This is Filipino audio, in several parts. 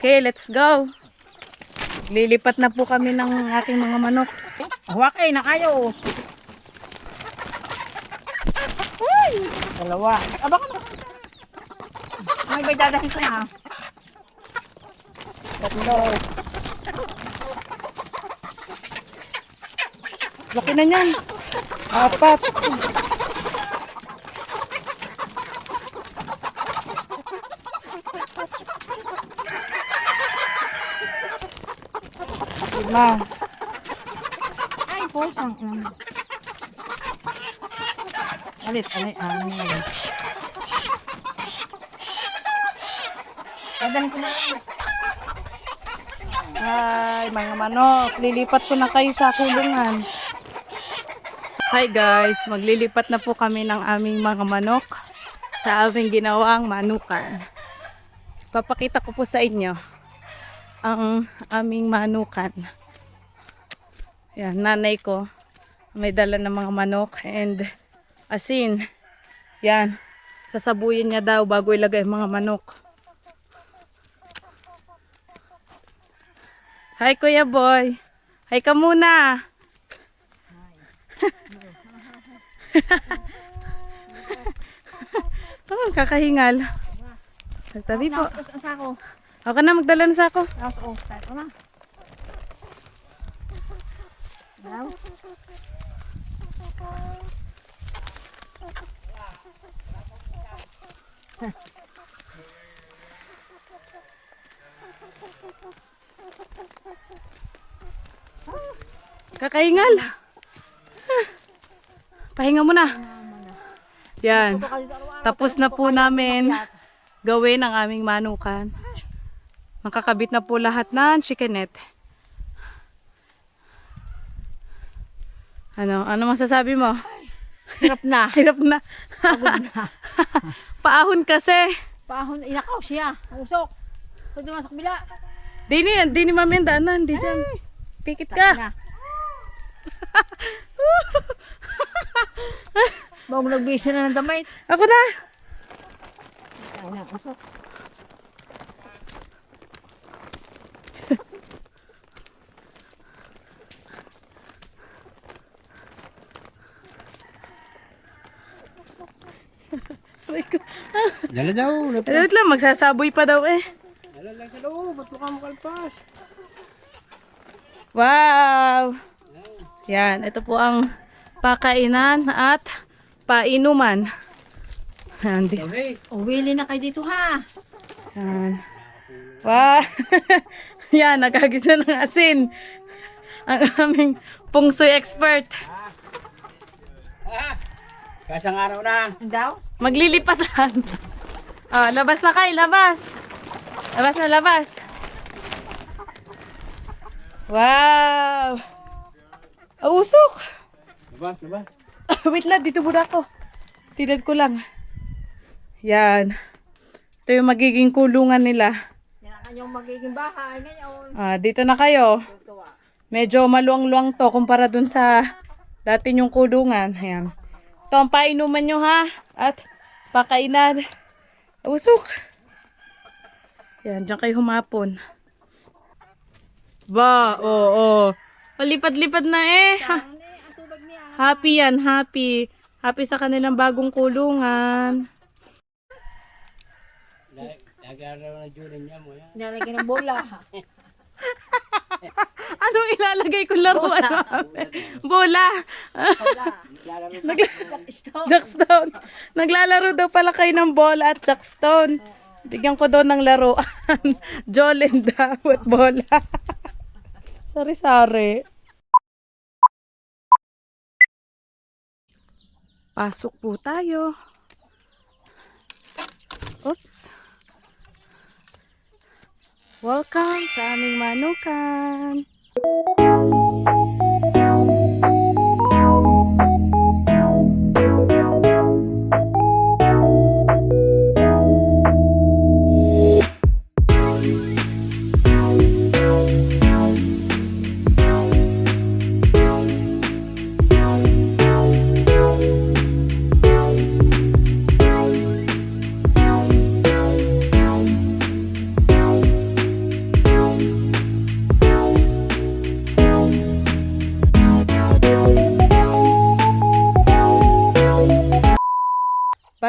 Okay, let's go. Lilipat na po kami ng aking mga manok. Huwag na kayo. Dalawa. Aba ka na. May bay dadahin ko na. Tatlo. Laki na niyan. 4. Lima. Ay, posang. Alit. Dadahin ko na. Hi, mga manok. Lilipat ko na kayo sa kulungan. Hi guys, maglilipat na po kami ng aming mga manok sa aming ginawang manukan. Papakita ko po sa inyo ang aming manukan. Yan, nanay ko may dala ng mga manok and asin. Yan, sasabuyin niya daw bago ilagay ang mga manok. Hi Kuya Boy. Hi ka muna. Oh, kakahingal. Nagtabi po. Sako. Ako na magdala ng sako. Sako na. Daw. Kakahingal. Pahinga muna. Yan. Tapos na po namin gawin ang aming manukan. Makakabit na po lahat ng chickenette. Ano masasabi mo? Hirap na. Hirap na. Pagod na. Paahon kasi. Paahon, inakaw siya. Usok. So, duman sa kabila. Di ni mami ang daanan. Di dyan. Pikit ka. Bago nagbisa na ng damay. Ako na. Ay na, usok. Dala daw. Wait lang, magsasaboy pa daw eh. Dala lang sa loob. Ba't mukha mo kalpas? Wow! Yan, ito po ang pakainan at painuman. Yan, Uwili na kayo dito ha. yan. Wow! Yan, nakagisa ng asin. Ang aming pungsoy expert. Kasang araw na. Daw? Maglilipatan. Ah, labas na kayo, labas. Labas na, labas. Wow! Usok! Labas. Wait lang, dito muna ako. Tinad ko lang. Yan. Ito yung magiging kulungan nila. Yan ang kanyang magiging bahay ngayon. Ah, dito na kayo. Medyo maluwang-luwang to kumpara dun sa dati yung kulungan. Ayan. Ito ang painuman nyo ha. At pakainan. Usok. Yan, dyan kayo humapon. Ba, oo. Palipad-lipad na eh. Ang tubig niya. Happy yan, happy. Happy sa kanilang bagong kulungan. Lagi araw na jurin niya mo yan. Nilalagyan ng bola. Anong ilalagay kong laruan? Bola. Jackstone. Naglalaro daw pala kayo ng bola at jackstone. Bigyan ko daw ng laruan. Jolinda at bola. Sari-sari. Pasok po tayo. Oops. Welcome sa aming manukan.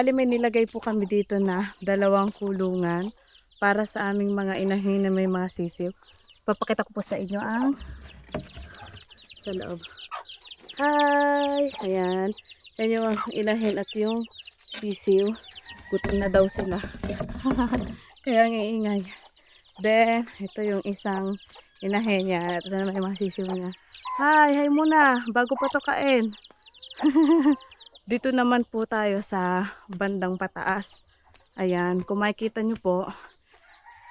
Bali may nilagay po kami dito na 2 kulungan para sa aming mga inahin na may mga sisiw. Papakita ko po sa inyo ang sa loob. Hi! Ayan. Yan yung inahin at yung sisiw. Gutom na daw sila. Kaya ang iingay. Then, ito yung isang inahin niya. Ito na may mga sisiw niya. Hi! Hi muna! Bago pa to kain. Dito naman po tayo sa bandang pataas. Ayan. Kung makikita nyo po,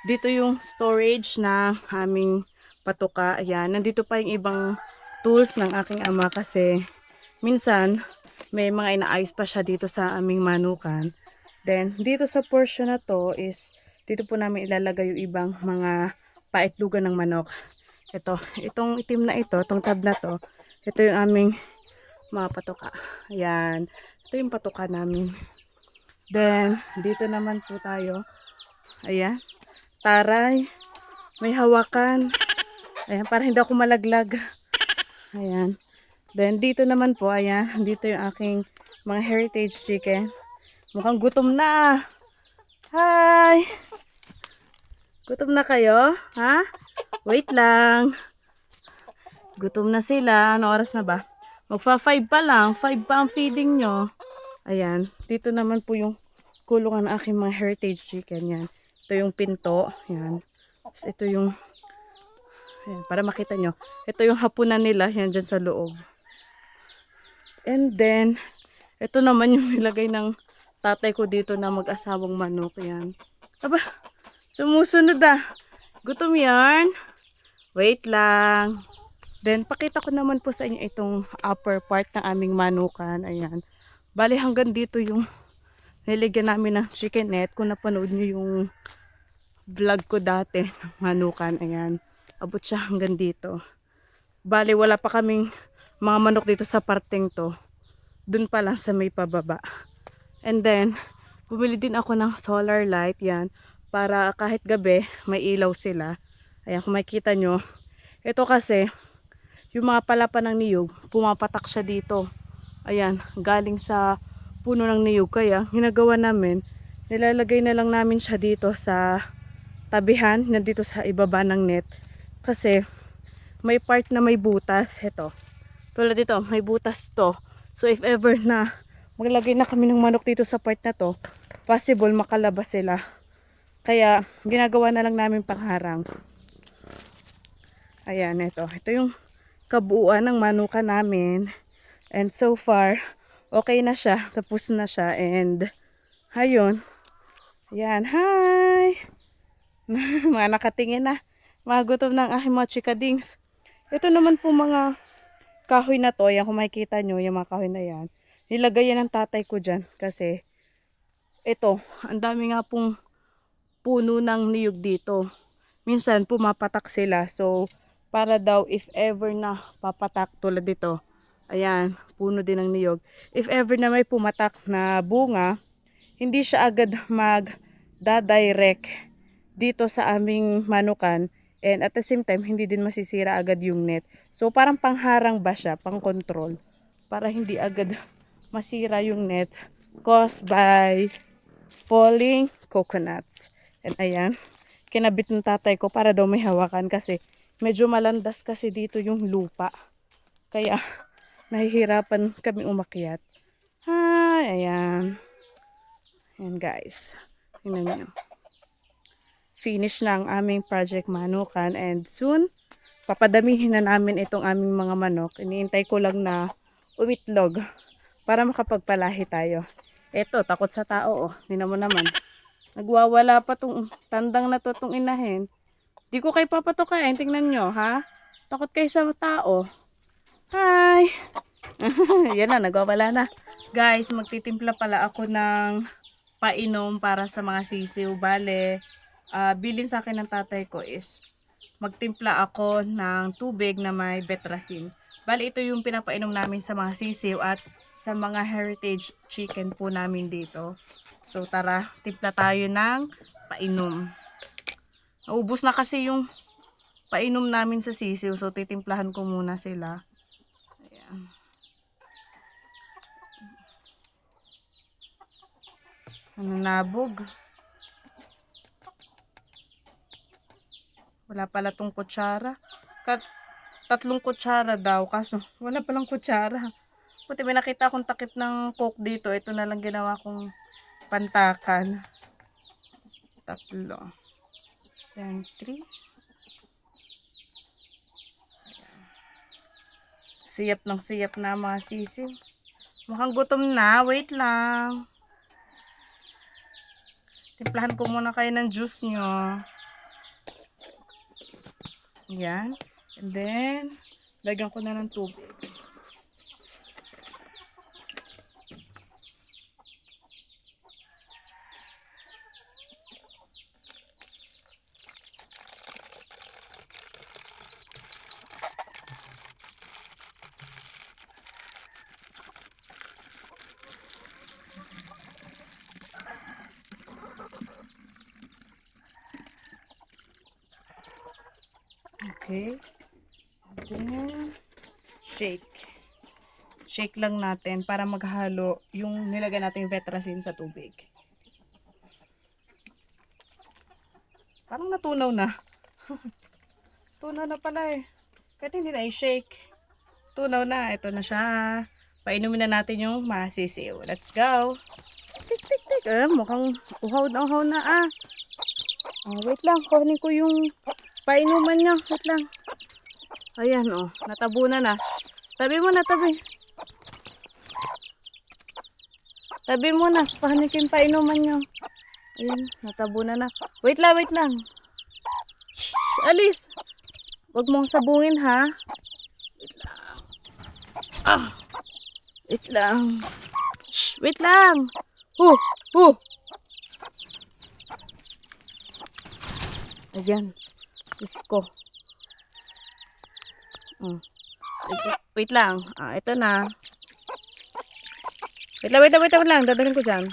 dito yung storage na aming patuka. Ayan. Nandito pa yung ibang tools ng aking ama kasi minsan may mga inaayos pa siya dito sa aming manukan. Then, dito sa portion na to is dito po namin ilalagay yung ibang mga paitlugan ng manok. Itong itim na ito, itong tab na to, ito yung aming mga patuka. Ayan. Ito yung patuka namin. Then, dito naman po tayo. Ayan. Taray. May hawakan. Ayan, para hindi ako malaglag. Ayan. Then, dito naman po, ayan. Dito yung aking mga heritage chicken. Mukhang gutom na. Hi! Gutom na kayo? Ha? Wait lang. Gutom na sila. Ano oras na ba? Magfa-5 pa lang. 5 pa ang feeding nyo. Ayan. Dito naman po yung kulungan ng aking mga heritage chicken. Yan. Ito yung pinto. Yan. Tapos ito yung ayan, para makita nyo. Ito yung hapunan nila. Yan dyan sa loob. And then, ito naman yung nilagay ng tatay ko dito na mag-asawang manok. Yan. Aba, sumusunod ah. Gutom yarn. Wait lang. Then, pakita ko naman po sa inyo itong upper part ng aming manukan. Ayan. Bali hanggang dito yung niligyan namin ng chicken net. Kung napanood nyo yung vlog ko dati ng manukan. Ayan. Abot siya hanggang dito. Bali wala pa kaming mga manok dito sa parteng to. Dun pa lang sa may pababa. And then, bumili din ako ng solar light. Yan. Para kahit gabi, may ilaw sila. Ayan, kung makikita nyo. Ito kasi, yung mga palapa ng niyog, pumapatak siya dito. Ayan, galing sa puno ng niyog. Kaya, ginagawa namin, nilalagay na lang namin siya dito sa tabihan, nandito sa ibaba ng net. Kasi, may part na may butas. Ito. Tulad dito, may butas to. So, if ever na maglagay na kami ng manok dito sa part na to, possible makalabas sila. Kaya, ginagawa na lang namin pangharang. Ayan, ito. Ito yung kabuuan ng manuka namin. And so far, okay na siya. Tapos na siya. And, ayun. Ayan, hi! Mga nakatingin na. Mga gutom ng aking mga chikadings. Ito naman po mga kahoy na to. Yan, kung makikita nyo, yung mga kahoy na yan. Nilagay yan ng tatay ko dyan. Kasi, ito, ang dami nga pong puno ng niyog dito. Minsan, pumapatak sila. So, para daw, if ever na papatak tulad dito, ayan, puno din ng niyog. If ever na may pumatak na bunga, hindi siya agad mag-direct dito sa aming manukan. And at the same time, hindi din masisira agad yung net. So, parang pangharang ba siya, pang control. Para hindi agad masira yung net caused by falling coconuts. And ayan, kinabit ng tatay ko para daw may hawakan kasi medyo malandas kasi dito yung lupa. Kaya, nahihirapan kami umakyat. Hi, ayan. Ayan guys. Tingnan nyo. Finish na ang aming project manukan and soon, papadamihin na namin itong aming mga manok. Iniintay ko lang na umitlog para makapagpalahi tayo. Eto, takot sa tao. Oh. Tingnan mo naman. Nagwawala pa tong tandang na to tong inahin. Di ko kayo papatukain. Tingnan nyo, ha? Takot kayo sa tao. Hi! Yan na, nagwawala na. Guys, magtitimpla pala ako ng painom para sa mga sisiw. Bale, bilin sa akin ng tatay ko is magtimpla ako ng tubig na may betrasin. Bale, ito yung pinapainom namin sa mga sisiw at sa mga heritage chicken po namin dito. So, tara, timpla tayo ng painom. Naubos na kasi yung painom namin sa sisiw. So, titimplahan ko muna sila. Ayan. Ano, nabog? Wala pala tong kutsara. Tatlong kutsara daw, kaso wala palang kutsara. Buti may nakita akong takip ng coke dito. Ito na lang ginawa kong pantakan. Tatlo. Then, 3. Siyap ng siyap na mga sisiw. Mukhang gutom na. Wait lang. Timplahan ko muna kayo ng juice nyo. Yan. And then, lagyan ko na ng tubig. Okay. And then, shake. Shake lang natin para maghalo yung nilagay natin yung Vetrasin sa tubig. Parang natunaw na. Tunaw na pala eh. Kahit hindi na i-shake. Tunaw na. Ito na siya. Painumin na natin yung masisiw. Let's go. Tik, tik, tik. Mukhang uhaw na ah. Wait lang. Kuhanin ko yung painuman niya. Wait lang. Ayan oh. Natabunan na. Tabi mo na, tabi. Tabi mo na. Kuhanin ko yung painuman niyo. Ayan. Natabunan na. Wait lang, wait lang. Shh, alis. Huwag mong sabungin ha. Wait lang. Wait lang. Shh, wait lang. Ayan. Diyos ko. Wait lang. Ito na. Wait lang. Dadalhin ko dyan.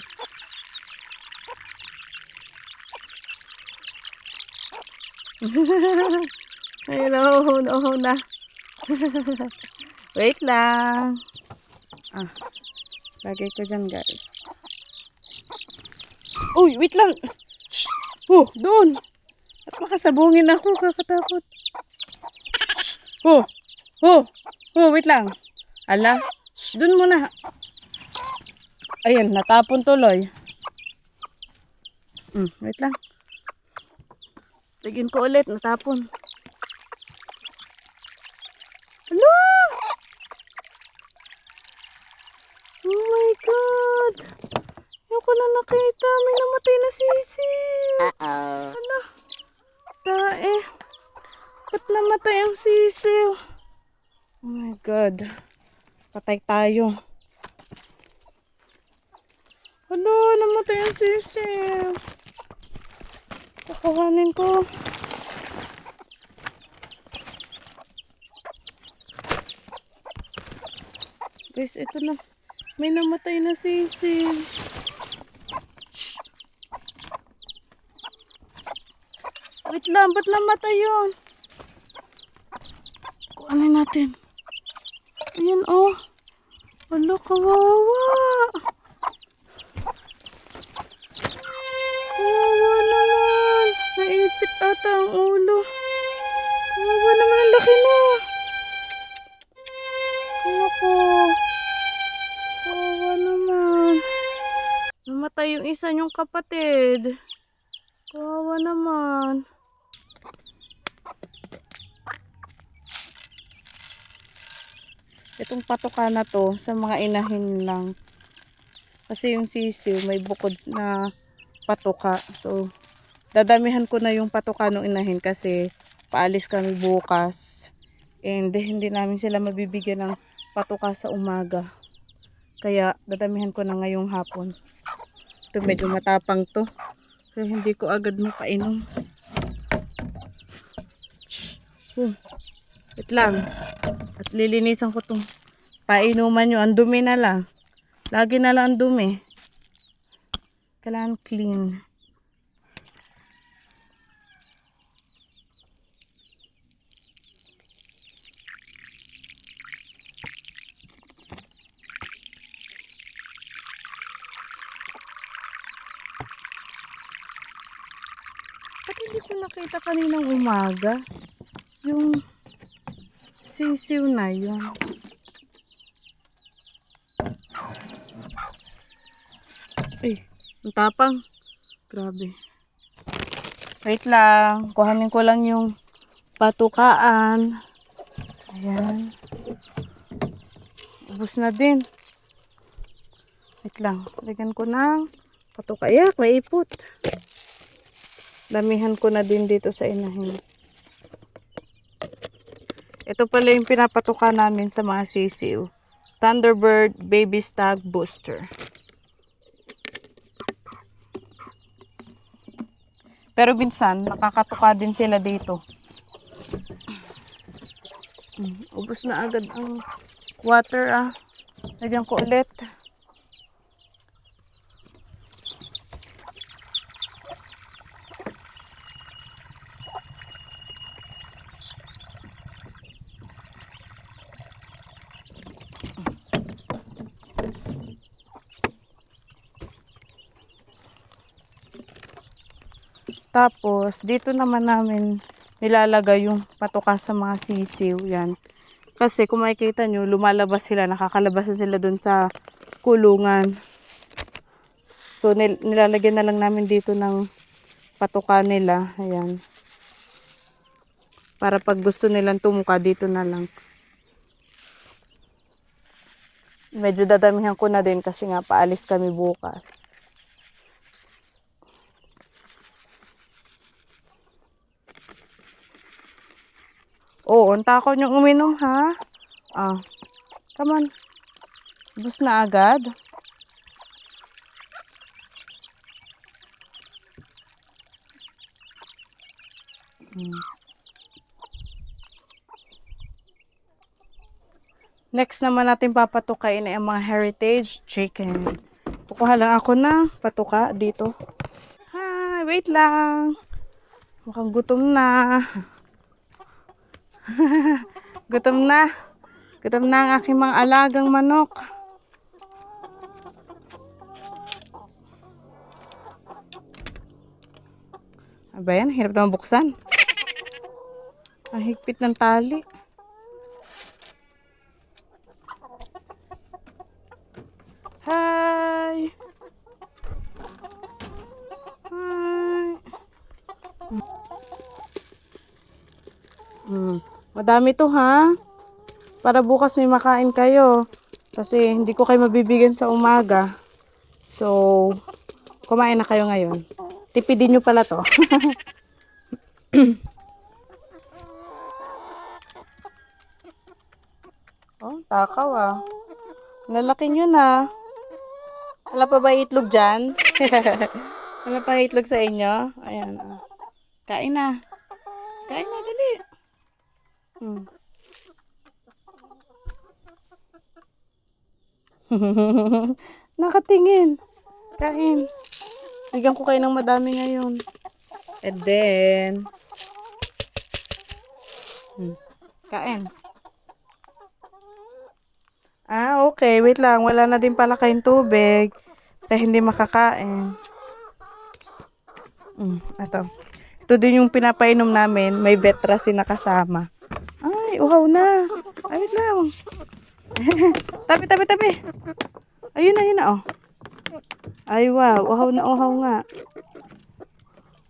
Ayun, nahuhuna na. Wait lang. Lagay ko dyan, guys. Uy, wait lang. Shh. Doon. At makasabungin ako. Kakatakot. Shh. Wait lang. Ala. Shh, doon muna. Ayan, natapon tuloy. Wait lang. Tigin ko ulit, natapon. Hello! Oh my God! Ayoko na nakita. May namatay na sisiw. Hala. Tae. Ba't namatay ang sisiw? Oh my God. Patay tayo. Hala, namatay ang sisiw. Kukuhanin ko. Guys, ito na. May namatay na sisiw. Shh. Wait lang, ba't namatay yun? Kuhanin natin. Ayan, oh. Wala, kawawa. Kawawa naman. Naipit ata ang ulo. Kawawa naman, ang laki na. Naku. Kawawa naman. Namatay yung isa niyong kapatid. Kawawa naman. Itong patoka na to, sa mga inahin lang. Kasi yung sisiw, may bukod na patoka. So, dadamihan ko na yung patoka ng inahin kasi paalis kami bukas. And hindi namin sila mabibigyan ng patoka sa umaga. Kaya, dadamihan ko na ngayong hapon. Ito medyo matapang to. Kaya hindi ko agad mapainom. Shhh. Wait lang. At lilinisan ko itong painuman nyo. Ang dumi na lang. Lagi na lang ang dumi. Kailangan clean. hindi ko nakita kaninang umaga. Yung sisiw na yun. Ay, ang tapang. Grabe. Wait lang. Kuhanin ko lang yung patukaan. Ayan. Ubus na din. Wait lang. Lagyan ko ng patuka. Ayak, may ipot. Damihan ko na din dito sa inahin. Ito pala yung pinapatuka namin sa mga sisiw. Thunderbird Baby Stag Booster. Pero minsan, nakakatuka din sila dito. Ubus na agad ang water Lagyan ko ulit. Tapos, dito naman namin nilalagay yung patuka sa mga sisiw. Yan. Kasi kung makikita nyo, lumalabas sila, nakakalabas na sila dun sa kulungan. So, nilalagyan na lang namin dito ng patuka nila. Ayan. Para pag gusto nilang tumuka, dito na lang. Medyo dadamihan ko na din kasi nga paalis kami bukas. Oo, ang tako niyong uminom, ha? Come on. Bus na agad. Next naman natin papatukain ay ang mga heritage chicken. Kukuha lang ako ng patuka dito. Hi, wait lang. Mukhang gutom na. Gutom na. Gutom na ang aking mga alagang manok. Aba yan, hirap na mabuksan. Ang higpit ng tali. Hi! Hi! Madami to, ha? Para bukas may makain kayo. Kasi hindi ko kayo mabibigyan sa umaga. So, kumain na kayo ngayon. Tipidin nyo pala to. Oh, takaw Lalaki nyo na. Wala pa ba itlog dyan? Wala pa itlog sa inyo? Ayan. Kain na. Kain na, dali. Nakatingin. Kain. Bigyan ko kayo ng madami ngayon. And then, kain. Okay. Wait lang. Wala na din pala kayong tubig. Kaya hindi makakain. Ito. Ito din yung pinapainom namin. May Vetrasin na kasama. Ay, uhaw na. Ay, wait lang. Tabi. Ayun na, Ay, wow. Uhaw nga.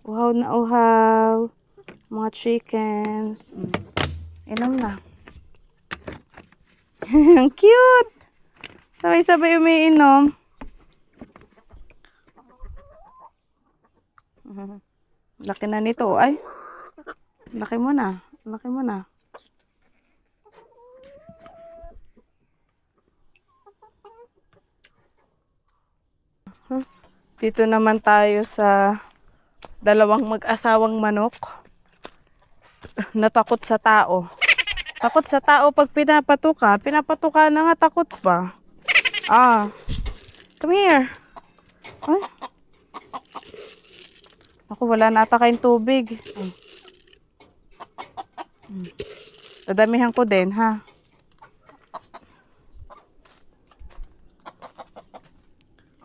Uhaw na uhaw. Mga chickens. Inom na. Ang cute. Sabay-sabay umiinom. Laki na nito. Ay. Laki mo na. Dito naman tayo sa dalawang mag-asawang manok. Natakot sa tao. Takot sa tao pag pinapatuka na nga takot pa. Come here. Ay. Ako, wala na ata kayong tubig. Dadamihan ko din, ha?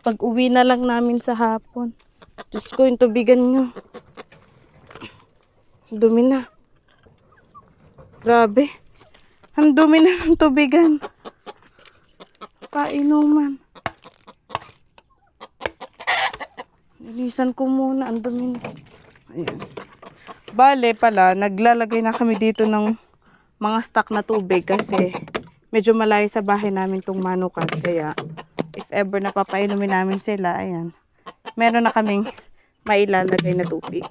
Pag uwi na lang namin sa hapon. Diyos ko, yung tubigan nyo. Dumi na. Grabe. Ang dumi na ng tubigan. Painuman. Linisan ko muna. Ang dumi na. Ayan. Bale pala, naglalagay na kami dito ng mga stock na tubig kasi medyo malayo sa bahay namin tong manukan. Kaya if ever napapainumin namin sila, ayan, meron na kaming mailalagay na tubig.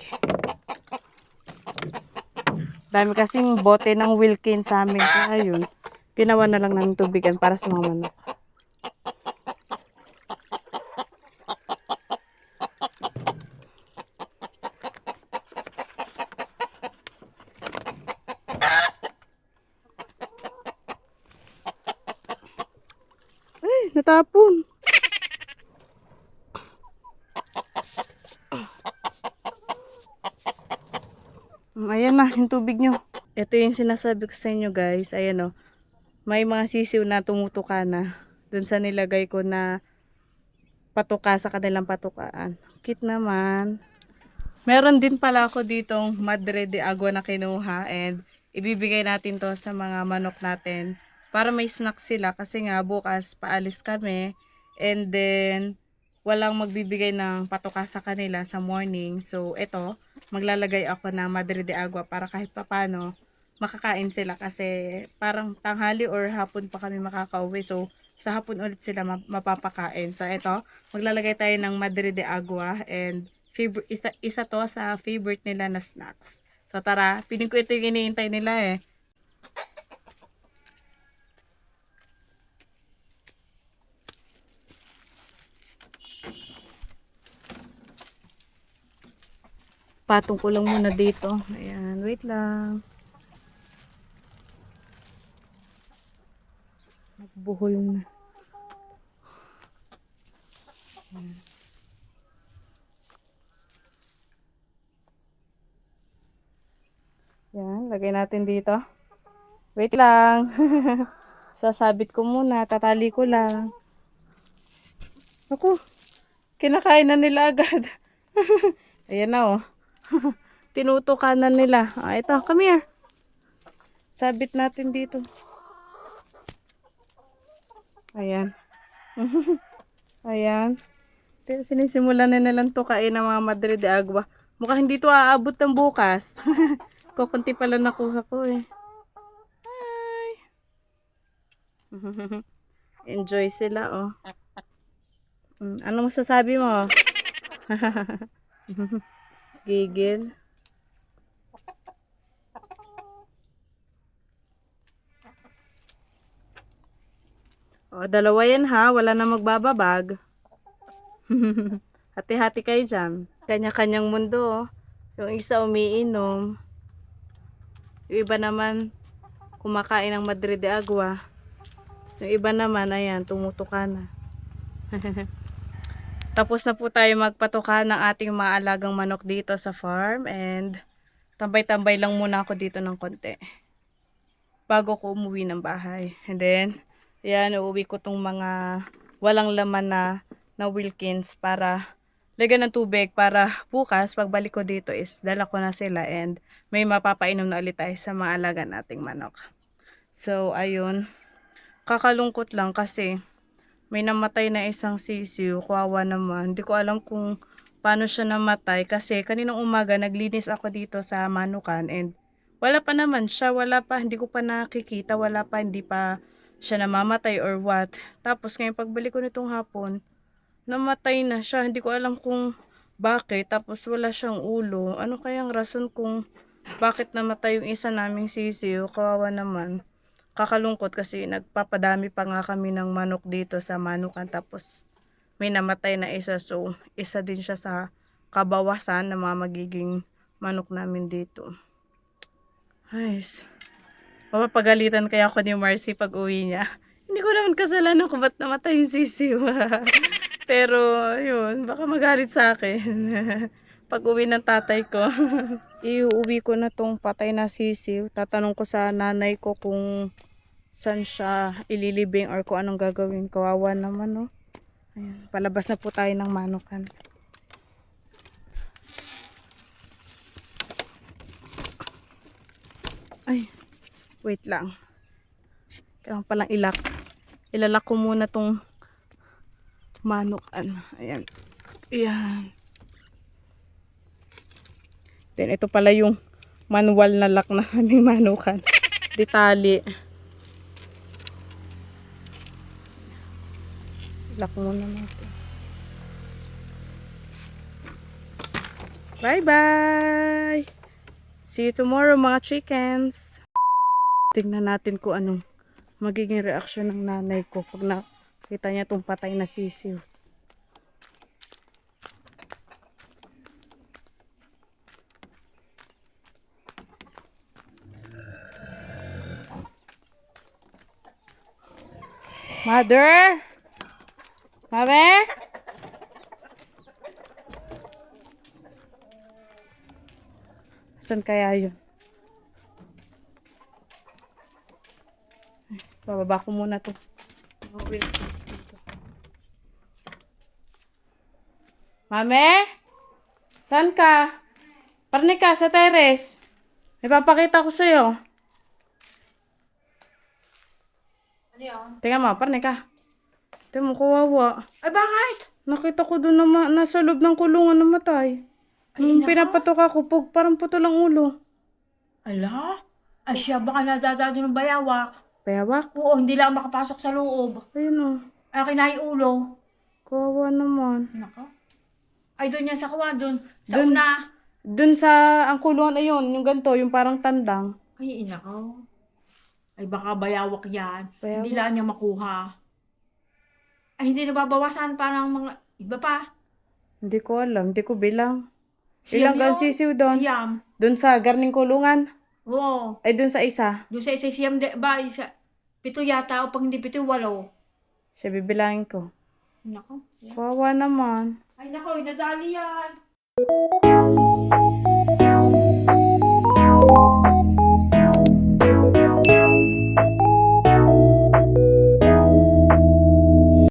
Dami kasing bote ng Wilkins sa amin. Kaya yun, ginawa na lang namin tubigan para sa mga manok. Ay, natapon. Ayan na, yung tubig nyo. Ito yung sinasabi ko sa inyo guys. Ayan o. May mga sisiw na tumutuka na. Dun sa nilagay ko na patuka sa kanilang patukaan. Cute naman. Meron din pala ako ditong Madre de Agua na kinuha. And ibibigay natin to sa mga manok natin. Para may snack sila. Kasi nga bukas paalis kami. And then walang magbibigay ng patuka sa kanila sa morning. So, ito, maglalagay ako ng Madre de Agua para kahit papano makakain sila kasi parang tanghali or hapon pa kami makakauwi. So, sa hapon ulit sila mapapakain. So, ito, maglalagay tayo ng Madre de Agua and isa to sa favorite nila na snacks. So, tara, piling ko ito yung iniintay nila eh. Patong ko lang muna dito. Ayan, wait lang. Nagbuhol na. Ayan. Ayan, lagay natin dito. Wait lang. Sasabit ko muna, tatali ko lang. Ako, kinakain na nila agad. Ayan na oh. Tinutukan na nila. Ah, ito, come here. Sabit natin dito. Ayan. Ayan. Sinisimulan na nilang tukain ng mga Madre de Agua. Mukhang hindi to aabot ng bukas. Kukunti pala nakuha ko eh. Hi. Enjoy sila oh. Ano masasabi mo? Gigil. O, dalawa yan ha. Wala na magbababag. Hati-hati kayo dyan. Kanya-kanyang mundo. Yung isa umiinom. Yung iba naman kumakain ng Madre de Agua. So, yung iba naman, ayan, tumutuka na. Tapos na po tayo magpatuka ng ating mga alagang manok dito sa farm. And tambay-tambay lang muna ako dito ng konti. Bago ko umuwi ng bahay. And then, ayan, uuwi ko tong mga walang laman na Wilkins para lagyan ng tubig para bukas pagbalik ko dito is dala ko na sila and may mapapainom na ulit tayo sa mga alaga nating manok. So, ayun. Kakalungkot lang kasi may namatay na isang sisiw. Kawawa naman. Hindi ko alam kung paano siya namatay kasi kaninang umaga naglinis ako dito sa manukan and wala pa naman siya. Wala pa. Hindi ko pa nakikita. Wala pa. Hindi pa siya namamatay or what. Tapos ngayon pagbalik ko nitong hapon, namatay na siya. Hindi ko alam kung bakit. Tapos wala siyang ulo. Ano kayang rason kung bakit namatay yung isa naming sisiw? Kawawa naman. Kakalungkot kasi nagpapadami pa nga kami ng manok dito sa manukan. Tapos may namatay na isa. So isa din siya sa kabawasan ng mga magiging manok namin dito. Ayos. Mapapagalitan kaya ako ni Marcy pag uwi niya. Hindi ko naman kasalanan kung ba't namatay yung sisiw. Pero, yun, baka magalit sa akin. Pag uwi ng tatay ko. Iuwi ko na tong patay na sisiw. Tatanong ko sa nanay ko kung saan siya ililibing or kung anong gagawin. Kawawa naman, no? Ayan, palabas na po tayo ng manukan. Wait lang. Kailangan palang ilak. Ilalak ko muna tong manukan. Ayan. Ayan. Then ito pala yung manual na lock na aming manukan. Di tali. Lock muna natin. Bye-bye! See you tomorrow mga chickens. Tingnan natin kung anong magiging reaksyon ng nanay ko pag nakita niya itong patay na sisiw. Mother? Mame? Saan kaya yun? Bababa ko muna to. Mame? Saan ka? Parni ka sa terrace. May papakita ko sa'yo. Ano yun? Tingnan mo, parni ka. Tingnan mo, kawawa. Ay, bakit? Nakita ko doon na nasa loob ng kulungan namatay. Nung nako. pinapatok ako, parang putol ang ulo. Ala? Ay, siya baka nadadala doon ng bayawak. Payawak. Oo, hindi lang makapasok sa loob. Ayun o. Ay, kinahi ulo. Kawawa naman. Nako. Ay, doon yan sa kuwan, doon. Sa Dun- una. Doon sa ang kulungan ayun, yung ganito, yung parang tandang. Ay, inako. Ay, baka bayawak yan. Bayawak. Hindi lang niya makuha. Ay, hindi nababawasan parang mga iba pa. Hindi ko alam, hindi ko bilang. Siyam Ilang gang yun. sisiw doon? Siyam. Doon sa garning kulungan? Oo. Ay, doon sa isa. Doon sa isa siyam, ba, isa, 7 yata, o pag hindi 7, 8. Siya bibilangin ko. Nako. Kawawa naman. Ay, nako, nadali yan.